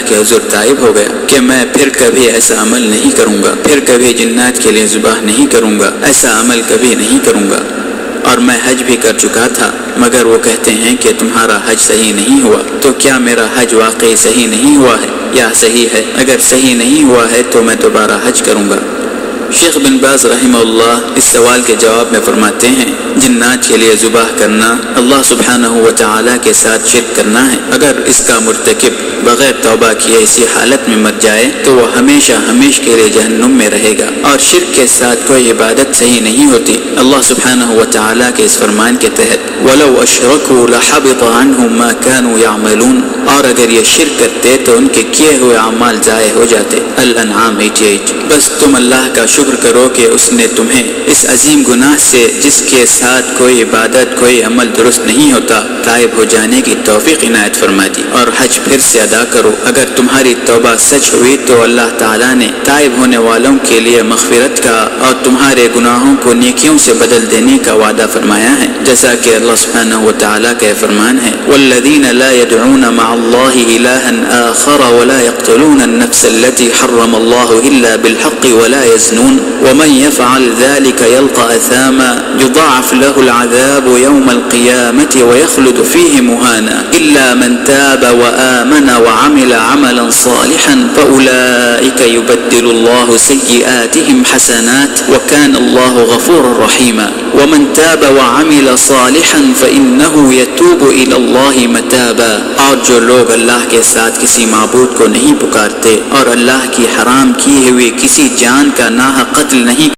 کے حضور تائب ہو گیا کہ میں پھر کبھی ایسا عمل نہیں کروں گا، پھر کبھی جنات کے لیے ذبح نہیں کروں گا، ایسا عمل کبھی نہیں کروں گا، اور میں حج بھی کر چکا تھا، مگر وہ کہتے ہیں کہ تمہارا حج صحیح نہیں ہوا، تو کیا میرا حج واقعی صحیح نہیں ہوا ہے یا صحیح ہے؟ اگر صحیح نہیں ہوا ہے تو میں دوبارہ حج کروں گا۔ شیخ بن باز رحمہ اللہ اس سوال کے جواب میں فرماتے ہیں جنات کے لیے ذبح کرنا اللہ سبحانہ و تعالی کے ساتھ شرک کرنا ہے۔ اگر اس کا مرتکب بغیر توبہ کیے اسی حالت میں مر جائے تو وہ ہمیشہ ہمیشہ کے لیے جہنم میں رہے گا، اور شرک کے ساتھ کوئی عبادت صحیح نہیں ہوتی۔ اللہ سبحانہ و تعالی کے اس فرمان کے تحت وَلَوْ أَشْرَكُوا لَحَبِطَ عَنْهُمْ مَا كَانُوا يَعْمَلُونَ، اور اگر یہ شرک کرتے تو ان کے کیے ہوئے اعمال ضائع ہو جاتے۔ الانعام 88۔ بس تم اللہ کا شکر کرو کہ اس نے تمہیں اس عظیم گناہ سے جس کے ساتھ کوئی عبادت کوئی عمل درست نہیں ہوتا تائب ہو جانے کی توفیق عنایت فرما دی، اور حج پھر سے ادا کرو۔ اگر تمہاری توبہ سچ ہوئی تو اللہ تعالیٰ نے تائب ہونے والوں کے لیے مغفرت کا اور تمہارے گناہوں کو نیکیوں سے بدل دینے کا وعدہ فرمایا ہے، جیسا کہ اللہ سبحانہ و تعالیٰ کا فرمان ہے وَالَّذِينَ لَا يَدْعُونَ مَعَ اللَّهِ إِلَٰهًا آخَرَ وَلَا يَقْتُلُونَ النَّفْسَ الَّتِي حَرَّمَ اللَّهُ إِلَّا بِالْحَقِّ وَلَا يَزْنُونَ وَمَن يَفْعَلْ ذَلِكَ يَلْقَ أَثَامًا يُضَاعَفْ لَهُ الْعَذَابُ يَوْمَ الْقِيَامَةِ وَيَخْلُدْ فِيهِ مُهَانًا إِلَّا مَن تَابَ وَآمَنَ وَعَمِلَ عَمَلًا صَالِحًا فَأُولَٰئِكَ يُبَدِّلُ اللَّهُ سَيِّئَاتِهِمْ حَسَنَاتٍ وَكَانَ اللَّهُ غَفُورًا رَّحِيمًا وَمَن تَابَ وَعَمِلَ صَالِحًا فَإِنَّهُ يَتُوبُ إِلَى اللَّهِ مَتَابًا، اور جو لوگ اللہ کے ساتھ کسی معبود کو نہیں پکارتے اور اللہ کی حرام کی ہوئی کسی جان کا ناحق قتل نہیں